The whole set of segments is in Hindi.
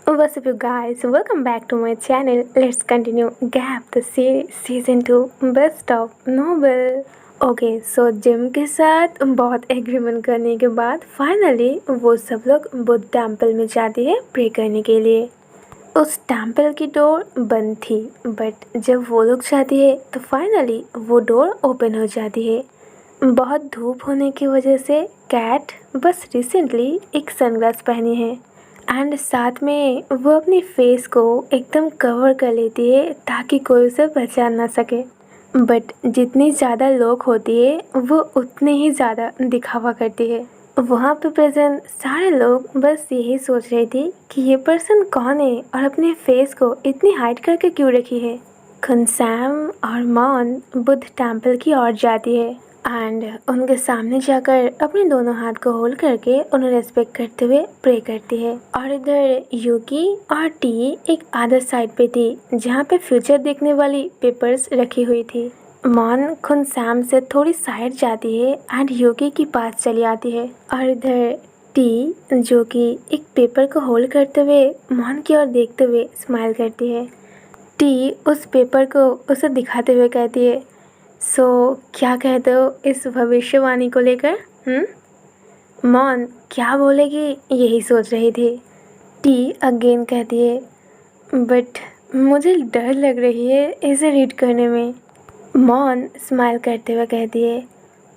What's up, you guys? Welcome back to my channel. Let's continue Gap the series season 2 Best of Noble. Okay so gym के साथ बहुत एग्रीमेंट करने के बाद फाइनली वो सब लोग बुद्ध टेम्पल में जाती है प्रे करने के लिए। उस टेम्पल की डोर बंद थी बट जब वो लोग जाती है तो फाइनली वो डोर ओपन हो जाती है। बहुत धूप होने की वजह से कैट बस रिसेंटली एक सनग्लास पहनी है एंड साथ में वो अपनी फेस को एकदम कवर कर लेती है ताकि कोई उसे पहचान ना सके। बट जितनी ज़्यादा लोग होती है वो उतने ही ज़्यादा दिखावा करती है। वहाँ पे प्रेजेंट सारे लोग बस यही सोच रहे थे कि ये पर्सन कौन है और अपने फेस को इतनी हाइड करके क्यों रखी है। खनसैम और मॉन बुद्ध टेम्पल की ओर जाती है एंड उनके सामने जाकर अपने दोनों हाथ को होल्ड करके उन्हें रेस्पेक्ट करते हुए प्रे करती है। और इधर यूकी और टी एक अदर साइड पे थी जहाँ पे फ्यूचर देखने वाली पेपर्स रखी हुई थी। मॉन खनसैम से थोड़ी साइड जाती है एंड यूकी के पास चली आती है और इधर टी जो कि एक पेपर को होल्ड करते हुए मॉन की ओर देखते हुए स्माइल करती है। टी उस पेपर को उसे दिखाते हुए कहती है, सो क्या कहते हो इस भविष्यवाणी को लेकर? मॉन क्या बोलेगी यही सोच रही थी। टी अगेन कहती है, बट मुझे डर लग रही है इसे रीड करने में। मॉन स्माइल करते हुए कहती है,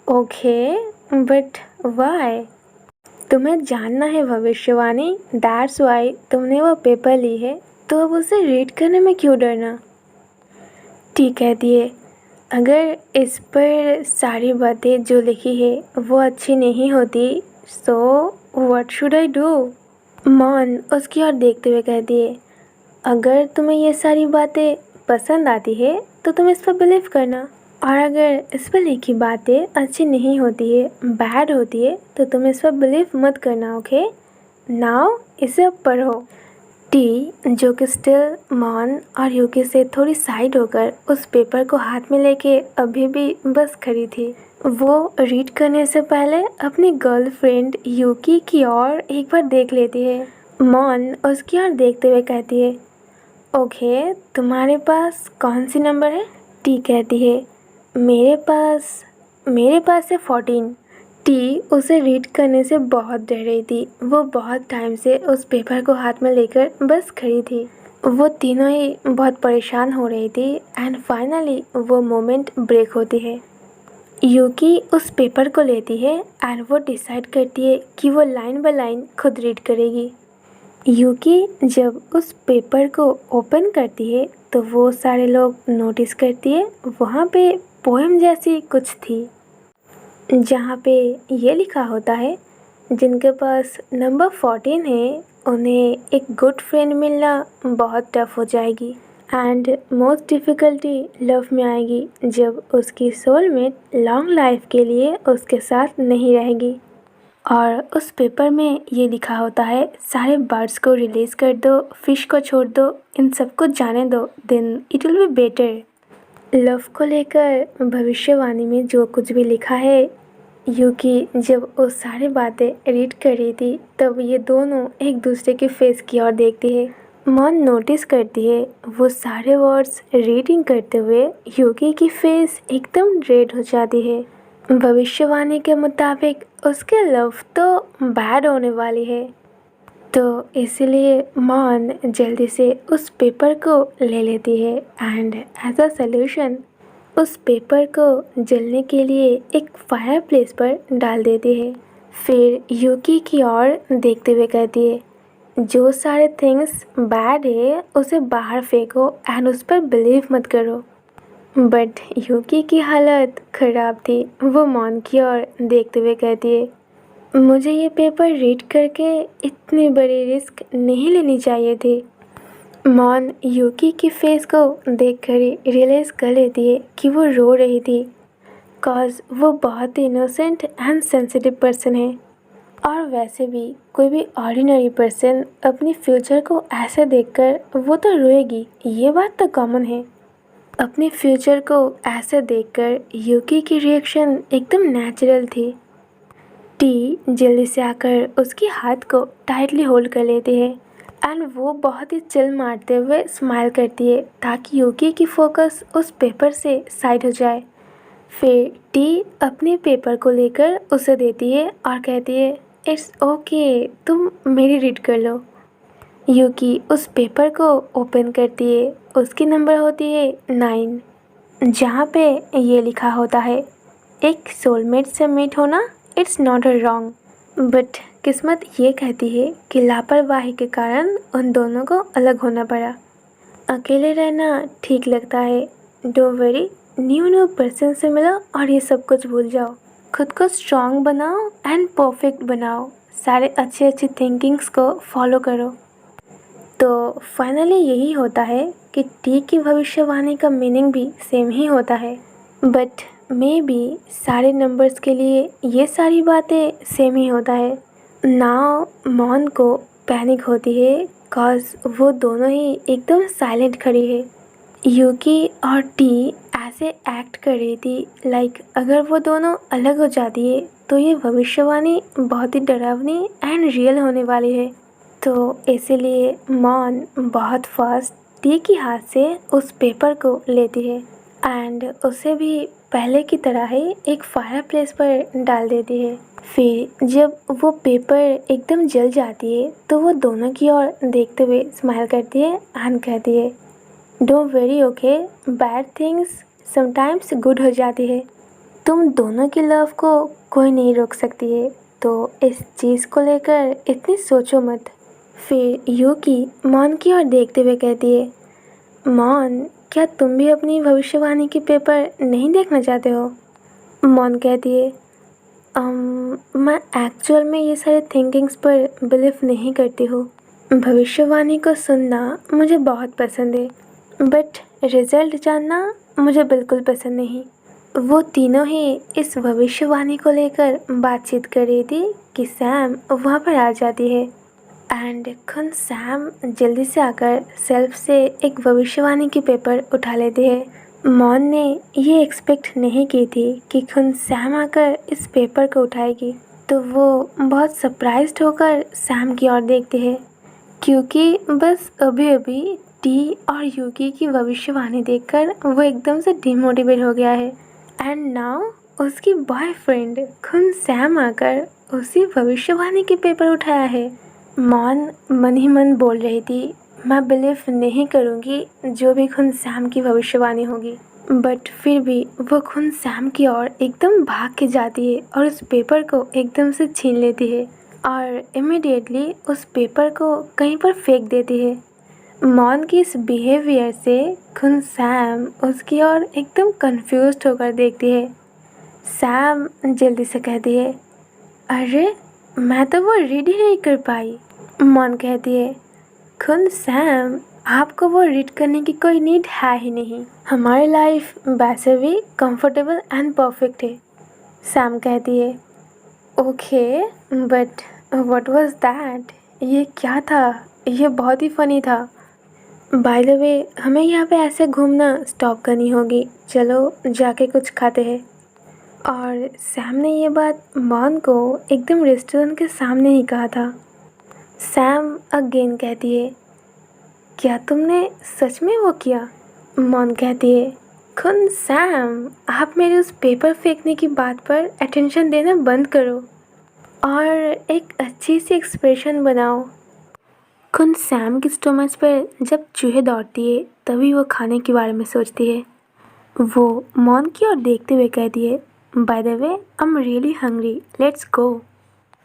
ओके बट वाई? तुम्हें जानना है भविष्यवाणी, दैट्स वाई तुमने वो पेपर ली है, तो अब उसे रीड करने में क्यों डरना? टी कहती है, अगर इस पर सारी बातें जो लिखी है वो अच्छी नहीं होती so what should I do? Mom उसकी ओर देखते हुए कहती है, अगर तुम्हें ये सारी बातें पसंद आती है तो तुम इस पर बिलीव करना, और अगर इस पर लिखी बातें अच्छी नहीं होती है, बैड होती है, तो तुम इस पर बिलीव मत करना। ओके नाउ इसे अब पढ़ो। टी जो कि स्टिल मॉन और यूकी से थोड़ी साइड होकर उस पेपर को हाथ में लेके अभी भी बस खड़ी थी। वो रीड करने से पहले अपनी गर्लफ्रेंड यूकी की ओर एक बार देख लेती है। मॉन उसकी ओर देखते हुए कहती है, ओके तुम्हारे पास कौन सी नंबर है? टी कहती है, मेरे पास है 14। टी उसे रीड करने से बहुत डर रही थी। वो बहुत टाइम से उस पेपर को हाथ में लेकर बस खड़ी थी। वो तीनों ही बहुत परेशान हो रही थी एंड फाइनली वो मोमेंट ब्रेक होती है। यूकी उस पेपर को लेती है एंड वो डिसाइड करती है कि वो लाइन बाय लाइन खुद रीड करेगी। यूकी जब उस पेपर को ओपन करती है तो वो सारे लोग नोटिस करती है वहाँ पे पोएम जैसी कुछ थी जहाँ पे ये लिखा होता है, जिनके पास नंबर 14 है उन्हें एक गुड फ्रेंड मिलना बहुत टफ हो जाएगी एंड मोस्ट डिफ़िकल्टी लव में आएगी जब उसकी सोलमेट लॉन्ग लाइफ के लिए उसके साथ नहीं रहेगी। और उस पेपर में ये लिखा होता है, सारे बर्ड्स को रिलीज़ कर दो, फिश को छोड़ दो, इन सबको जाने दो, then it will be better. Love को लेकर भविष्यवाणी में जो कुछ भी लिखा है, यूकी जब वो सारी बातें रीड कर रही थी तब ये दोनों एक दूसरे के फेस की ओर देखती है। मॉन नोटिस करती है वो सारे वर्ड्स रीडिंग करते हुए यूकी की फेस एकदम रेड हो जाती है। भविष्यवाणी के मुताबिक उसके लव तो बैड होने वाली है, तो इसीलिए मॉन जल्दी से उस पेपर को ले लेती है एंड एज अ सल्यूशन उस पेपर को जलने के लिए एक फायर प्लेस पर डाल देती है। फिर यूकी की ओर देखते हुए कहती है, जो सारे थिंग्स बैड है उसे बाहर फेंको एंड उस पर बिलीव मत करो। बट यूकी की हालत ख़राब थी। वो मॉन की ओर देखते हुए कहती है, मुझे ये पेपर रीड करके इतनी बड़ी रिस्क नहीं लेनी चाहिए थी। मॉन यूकी की फेस को देखकर ही रियलाइज़ कर लेती है कि वो रो रही थी कॉज वो बहुत ही इनोसेंट एंड सेंसिटिव पर्सन है। और वैसे भी कोई भी ऑर्डिनरी पर्सन अपनी फ्यूचर को ऐसे देखकर वो तो रोएगी, ये बात तो कॉमन है। अपने फ्यूचर को ऐसे देखकर यूकी की रिएक्शन एकदम नेचुरल थी। टी जल्दी से आकर उसके हाथ को टाइटली होल्ड कर लेती है एंड वो बहुत ही चिल मारते हुए स्माइल करती है ताकि यूकी की फोकस उस पेपर से साइड हो जाए। फिर टी अपने पेपर को लेकर उसे देती है और कहती है, इट्स ओके, तुम मेरी रीड कर लो। यूकी उस पेपर को ओपन करती है। उसकी नंबर होती है 9, जहाँ पे ये लिखा होता है, एक सोलमेट से मीट होना it's not a wrong. But किस्मत ये कहती है कि लापरवाही के कारण उन दोनों को अलग होना पड़ा। अकेले रहना ठीक लगता है, डोंट वरी, न्यू पर्सन से मिलो और ये सब कुछ भूल जाओ। खुद को स्ट्रॉन्ग बनाओ एंड परफेक्ट बनाओ, सारे अच्छे अच्छे थिंकिंग्स को फॉलो करो। तो फाइनली यही होता है कि टी की भविष्यवाणी का मीनिंग भी सेम ही होता है। बट मे बी सारे नंबर्स के लिए ये सारी बातें सेम ही होता है। नाउ मॉन को पैनिक होती है कॉज वो दोनों ही एकदम साइलेंट खड़ी है। यूकी और टी ऐसे एक्ट कर रही थी लाइक अगर वो दोनों अलग हो जाती है तो ये भविष्यवाणी बहुत ही डरावनी एंड रियल होने वाली है। तो इसीलिए मॉन बहुत फास्ट टी की हाथ से उस पेपर को लेती है एंड उसे भी पहले की तरह ही एक फायर प्लेस पर डाल देती है। फिर जब वो पेपर एकदम जल जाती है तो वो दोनों की ओर देखते हुए स्माइल करती है एंड कहती है, don't very okay, bad things sometimes good हो जाती है। तुम दोनों की लव को कोई नहीं रोक सकती है, तो इस चीज़ को लेकर इतनी सोचो मत। फिर यूकी मॉन की ओर देखते हुए कहती है, मॉन, क्या तुम भी अपनी भविष्यवाणी के पेपर नहीं देखना चाहते हो? मॉन कहती है, मैं एक्चुअल में ये सारे थिंकिंग्स पर बिलीव नहीं करती हूँ। भविष्यवाणी को सुनना मुझे बहुत पसंद है, बट रिजल्ट जानना मुझे बिल्कुल पसंद नहीं। वो तीनों ही इस भविष्यवाणी को लेकर बातचीत कर रही थी कि सैम वहाँ पर आ जाती है एंड खुद सैम जल्दी से आकर सेल्फ से एक भविष्यवाणी की पेपर उठा लेती है। मॉन ने ये एक्सपेक्ट नहीं की थी कि खुद सैम आकर इस पेपर को उठाएगी, तो वो बहुत सरप्राइज्ड होकर सैम की ओर देखती है क्योंकि बस अभी अभी टी और यूकी की भविष्यवाणी देखकर वो एकदम से डिमोटिवेट हो गया है एंड नाउ उसकी बॉयफ्रेंड खुद सैम आकर उसी भविष्यवाणी के पेपर उठाया है। मॉन मन ही मन बोल रही थी, मैं बिलीव नहीं करूँगी जो भी खुद सैम की भविष्यवाणी होगी। बट फिर भी वो खुद सैम की ओर एकदम भाग के जाती है और उस पेपर को एकदम से छीन लेती है और इमिडिएटली उस पेपर को कहीं पर फेंक देती है। मॉन की इस बिहेवियर से खुद सैम उसकी ओर एकदम कंफ्यूज्ड होकर देखती है। सैम जल्दी से कहती है, अरे मैं तो वो रीड ही नहीं कर पाई। मॉन कहती है, खुद सैम, आपको वो रीड करने की कोई नीड है ही नहीं, हमारी लाइफ वैसे भी कंफर्टेबल एंड परफेक्ट है। सैम कहती है, okay, but what was that? ये क्या था? ये बहुत ही फ़नी था। बाय द वे, हमें यहाँ पे ऐसे घूमना स्टॉप करनी होगी, चलो जाके कुछ खाते हैं। और सैम ने ये बात मॉन को एकदम रेस्टोरेंट के सामने ही कहा था। सैम अगेन कहती है, क्या तुमने सच में वो किया? मॉन कहती है, खुद सैम, आप मेरे उस पेपर फेंकने की बात पर अटेंशन देना बंद करो और एक अच्छी सी एक्सप्रेशन बनाओ। खुद सैम की स्टोमच पर जब चूहे दौड़ती है तभी वो खाने के बारे में सोचती है। वो मॉन की ओर देखते हुए कहती है, by the way, I am really hungry, let's go.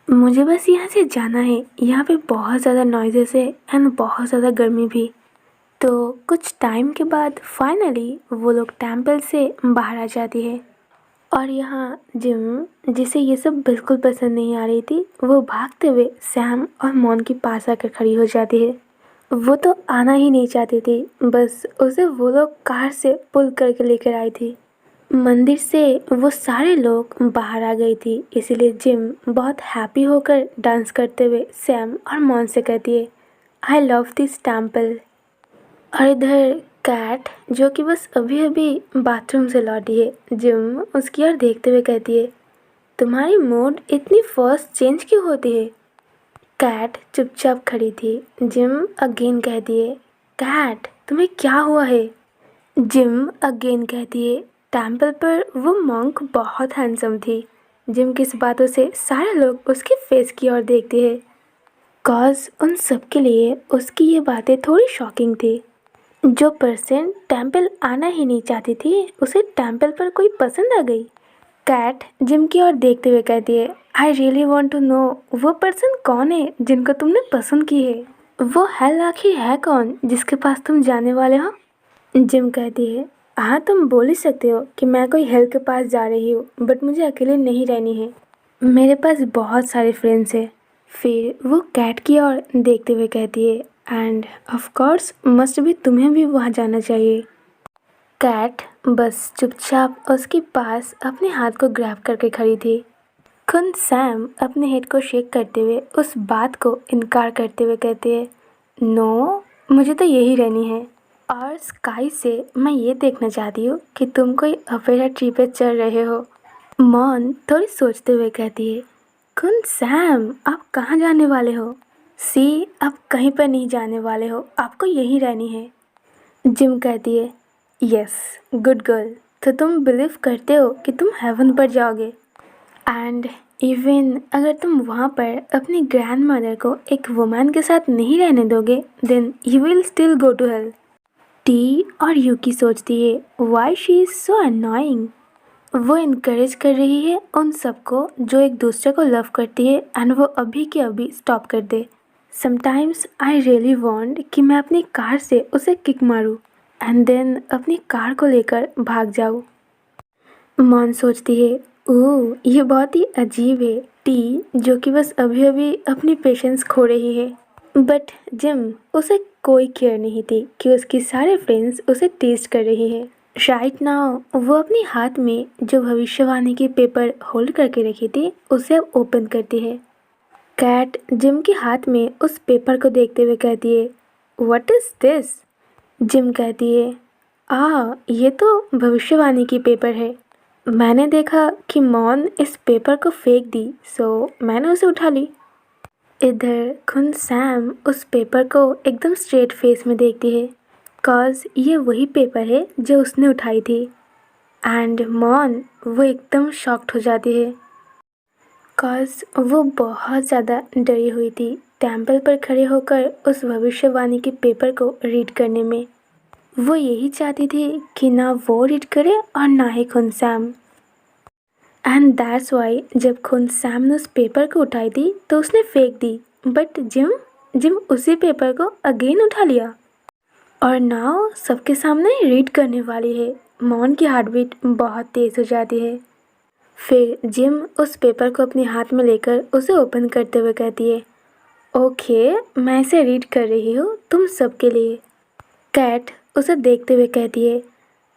मुझे बस यहाँ से जाना है, यहाँ पे बहुत ज़्यादा नॉइजेस है एंड बहुत ज़्यादा गर्मी भी। तो कुछ टाइम के बाद फाइनली वो लोग टेम्पल से बाहर आ जाती है और यहाँ जिम, जिसे ये सब बिल्कुल पसंद नहीं आ रही थी, वो भागते हुए सैम और मॉन के पास आकर खड़ी हो जाती है। वो तो आना ही नहीं चाहती थी, बस उसे वो लोग कार से पुल करके लेकर आई थी। मंदिर से वो सारे लोग बाहर आ गई थी, इसीलिए जिम बहुत हैप्पी होकर डांस करते हुए सैम और मॉन से कहती है, आई लव दिस टेम्पल। और इधर कैट, जो कि बस अभी अभी बाथरूम से लौटी है, जिम उसकी ओर देखते हुए कहती है, तुम्हारी मूड इतनी फास्ट चेंज क्यों होती है? कैट चुपचाप खड़ी थी। जिम अगेन कह दिए, कैट तुम्हें क्या हुआ है? जिम अगेन कह दिए, टेम्पल पर वो मॉन्क बहुत हैंडसम थी। जिम की इस बातों से सारे लोग उसके फेस की ओर देखते हैं। कॉज उन सब के लिए उसकी ये बातें थोड़ी शॉकिंग थी। जो पर्सन टेम्पल आना ही नहीं चाहती थी, उसे टेम्पल पर कोई पसंद आ गई। कैट जिम की ओर देखते हुए कहती है, I really want to know वो पर्सन कौन है जिनको तुमने पसंद की है? वो हेल आखिर है कौन जिसके पास तुम जाने वाले हो? जिम कहती है, हाँ तुम बोल ही सकते हो कि मैं कोई हेल के पास जा रही हूँ, बट मुझे अकेले नहीं रहनी है। मेरे पास बहुत सारे फ्रेंड्स हैं। फिर वो कैट की ओर देखते हुए कहती है, एंड ऑफ कोर्स मस्ट भी तुम्हें भी वहाँ जाना चाहिए। कैट बस चुपचाप उसके पास अपने हाथ को ग्रैब करके खड़ी थी। खुद सैम अपने हेड को शेक करते हुए उस बात को इनकार करते हुए कहते हैं, नो मुझे तो यही रहनी है। और स्काई से मैं ये देखना चाहती हूँ कि तुम कोई अपेरा ट्री पे चढ़ रहे हो। मॉन थोड़ी सोचते हुए कहती है, खुद सैम आप कहाँ जाने वाले हो? सी आप कहीं पर नहीं जाने वाले हो, आपको यहीं रहनी है। जिम कहती है, यस गुड गर्ल, तो तुम बिलीव करते हो कि तुम हेवन पर जाओगे? एंड इवन अगर तुम वहाँ पर अपनी ग्रैंड मदर को एक वुमन के साथ नहीं रहने दोगे, then you will still go to hell. T और यूकी सोचती है, why she is so annoying. वो इनकरेज कर रही है उन सबको जो एक दूसरे को लव करती है, एंड वो अभी के अभी स्टॉप कर दे। समटाइम्स आई रियली वॉन्ट कि मैं अपनी कार से उसे किक मारूँ एंड देन अपनी कार को लेकर भाग जाऊँ। मॉन सोचती है, ओह ये बहुत ही अजीब है। टी जो कि बस अभी अभी अपनी पेशेंस खो रही है। बट जिम उसे कोई केयर नहीं थी कि उसकी सारे फ्रेंड्स उसे टेस्ट कर रही है। राइट नाउ वो अपने हाथ में जो भविष्यवाणी के पेपर होल्ड करके रखी थी उसे अब ओपन करती है। कैट जिम के हाथ में उस पेपर को देखते हुए कहती है, व्हाट इज़ दिस? जिम कहती है, ये तो भविष्यवाणी की पेपर है। मैंने देखा कि मॉन इस पेपर को फेंक दी, सो मैंने उसे उठा ली। इधर खुद सैम उस पेपर को एकदम स्ट्रेट फेस में देखती है, कॉज ये वही पेपर है जो उसने उठाई थी। एंड मॉन वो एकदम शॉक्ड हो जाती है, कॉज वो बहुत ज़्यादा डरी हुई थी टेम्पल पर खड़े होकर उस भविष्यवाणी के पेपर को रीड करने में। वो यही चाहती थी कि ना वो रीड करे और ना ही खुद सैम। एंड दैट्स वाई जब खुद सैम ने उस पेपर को उठाई थी तो उसने फेंक दी, बट जिम उसी पेपर को अगेन उठा लिया और नाउ सबके सामने रीड करने वाली है। मॉन की हार्ट बीट बहुत तेज़ हो जाती है। फिर जिम उस पेपर को अपने हाथ में लेकर उसे ओपन करते हुए कहती है, ओके मैं इसे रीड कर रही हूँ तुम सबके लिए। कैट उसे देखते हुए कहती है,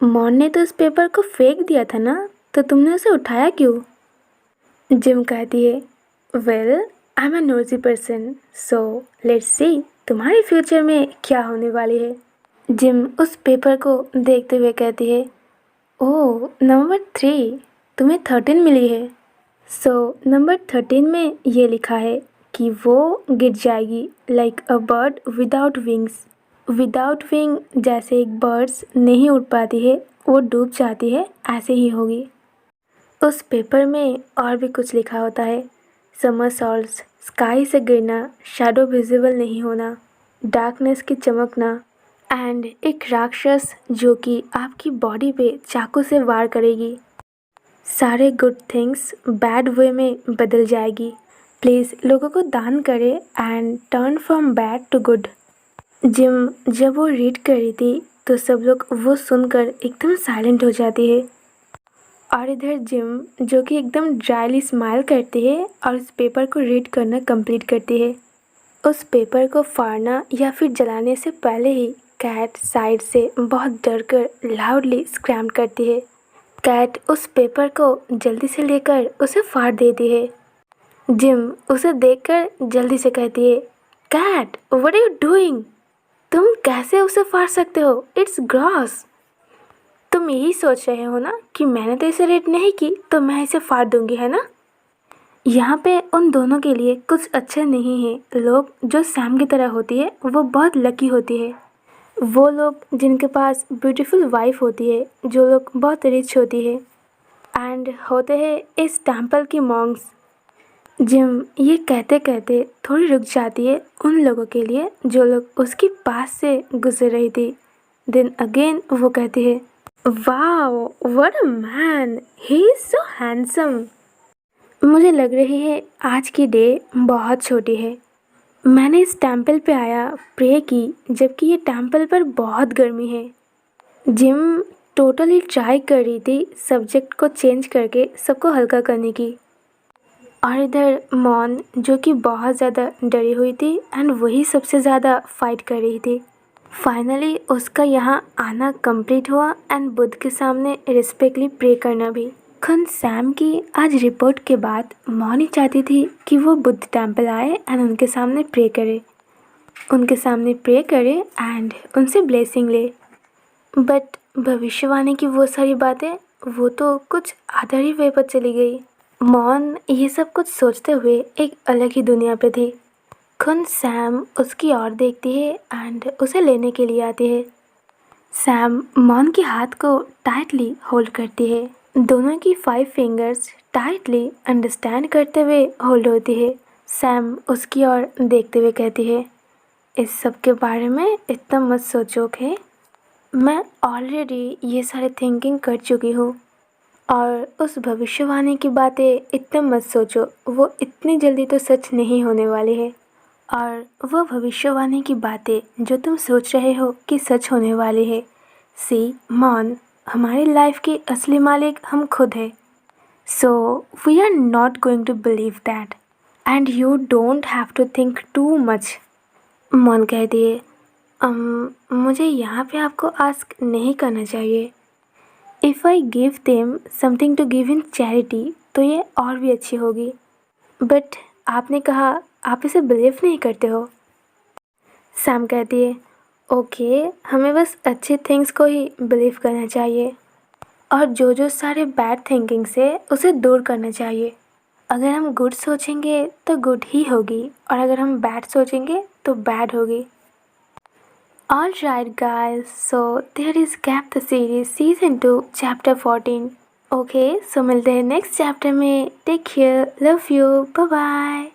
मॉन ने तो इस पेपर को फेंक दिया था ना, तो तुमने उसे उठाया क्यों? जिम कहती है, well I am a nosy person, so let's see तुम्हारे फ्यूचर में क्या होने वाली है। जिम उस पेपर को देखते हुए कहती है, ओह नंबर 3 तुम्हें 13 मिली है। सो नंबर 13 में ये लिखा है कि वो गिर जाएगी like a bird without wings. Without wing जैसे एक बर्ड्स नहीं उड़ पाती है, वो डूब जाती है, ऐसे ही होगी। उस पेपर में और भी कुछ लिखा होता है, समरसॉल्ट्स, स्काई से गिरना, शैडो विजिबल नहीं होना, डार्कनेस की चमकना, एंड एक राक्षस जो कि आपकी बॉडी पे चाकू से वार करेगी। सारे गुड थिंग्स बैड वे में बदल जाएगी। प्लीज़ लोगों को दान करें and turn from bad to good. Jim जब वो रीड कर रही थी तो सब लोग वो सुनकर एकदम साइलेंट हो जाती है। और इधर जिम जो कि एकदम ड्राइली स्माइल करती है और उस पेपर को रीड करना कंप्लीट करती है। उस पेपर को फाड़ना या फिर जलाने से पहले ही कैट साइड से बहुत डर कर लाउडली स्क्रैम करती है। कैट उस पेपर को जल्दी से लेकर उसे फाड़ देती है। जिम उसे देखकर जल्दी से कहती है, Cat what are you doing? तुम कैसे उसे फाड़ सकते हो? It's gross. तुम यही सोच रहे हो ना कि मैंने तो इसे रीड नहीं की तो मैं इसे फाड़ दूंगी, है ना? यहाँ पे उन दोनों के लिए कुछ अच्छा नहीं है। लोग जो सैम की तरह होती है वो बहुत लकी होती है। वो लोग जिनके पास ब्यूटीफुल वाइफ होती है, जो लोग बहुत रिच होती है एंड होते हैं इस टेम्पल की मॉन्क्स। जिम ये कहते कहते थोड़ी रुक जाती है उन लोगों के लिए जो लोग उसके पास से गुजर रही थी। देन अगेन वो कहती है, wow what a man, he is so handsome. मुझे लग रही है आज की डे बहुत छोटी है। मैंने इस टेम्पल पे आया, प्रे की, जबकि ये टेम्पल पर बहुत गर्मी है। जिम टोटली ट्राई कर रही थी सब्जेक्ट को चेंज करके सबको हल्का करने की। और इधर मॉन जो कि बहुत ज़्यादा डरी हुई थी एंड वही सबसे ज़्यादा फाइट कर रही थी। फाइनली उसका यहाँ आना कंप्लीट हुआ एंड बुद्ध के सामने रिस्पेक्टली प्रे करना भी। खुद सैम की आज रिपोर्ट के बाद मॉन ही चाहती थी कि वो बुद्ध टेम्पल आए एंड उनके सामने प्रे करे एंड उनसे ब्लेसिंग ले। बट भविष्यवाणी की वो सारी बातें वो तो कुछ आधा ही वे पर चली गई। मॉन ये सब कुछ सोचते हुए एक अलग ही दुनिया पे थी। खुद सैम उसकी ओर देखती है एंड उसे लेने के लिए आती है। सैम मॉन के हाथ को टाइटली होल्ड करती है। दोनों की 5 फिंगर्स टाइटली अंडरस्टैंड करते हुए होल्ड होती है। सैम उसकी ओर देखते हुए कहती है, इस सब के बारे में इतना मत सोचो, ओके? मैं ऑलरेडी ये सारे थिंकिंग कर चुकी हूँ। और उस भविष्यवाणी की बातें इतना मत सोचो, वो इतनी जल्दी तो सच नहीं होने वाली है। और वो भविष्यवाणी की बातें जो तुम सोच रहे हो कि सच होने वाली है, सी मॉन, हमारी लाइफ के असली मालिक हम खुद हैं। So we are not going to believe that and you don't have to think too much. Mom कहती है, मुझे यहाँ पे आपको आस्क नहीं करना चाहिए। If I give them something to give in charity तो ये और भी अच्छी होगी। बट आपने कहा आप इसे बिलीव नहीं करते हो। सैम कहती है, ओके, हमें बस अच्छे थिंग्स को ही बिलीव करना चाहिए और जो सारे बैड थिंकिंग से उसे दूर करना चाहिए। अगर हम गुड सोचेंगे तो गुड ही होगी और अगर हम बैड सोचेंगे तो बैड होगी। Alright guys, so there is Gap the Series Season 2 Chapter 14. Okay, so मिलते हैं नेक्स्ट चैप्टर में। Take care, love you, bye bye.